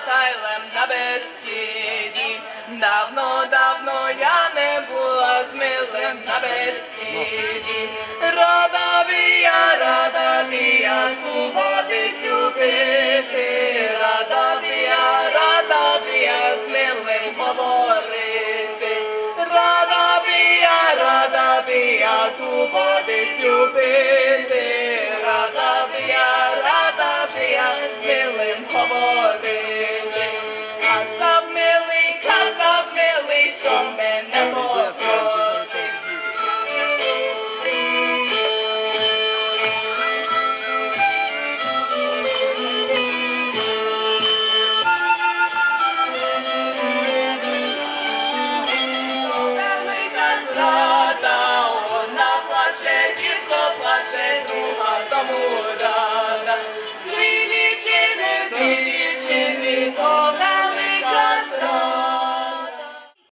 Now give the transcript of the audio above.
Батайлем на Бескіді. Давно, давно я не була з милим на Бескіді. Рада б я ту водицю пити, рада б я з милим говорити. Рада б я ту водицю пити, рада б я з милим говорити. Казав милий, що мене попросив. Дітко плаче, друга тому рада. Дві вічини, то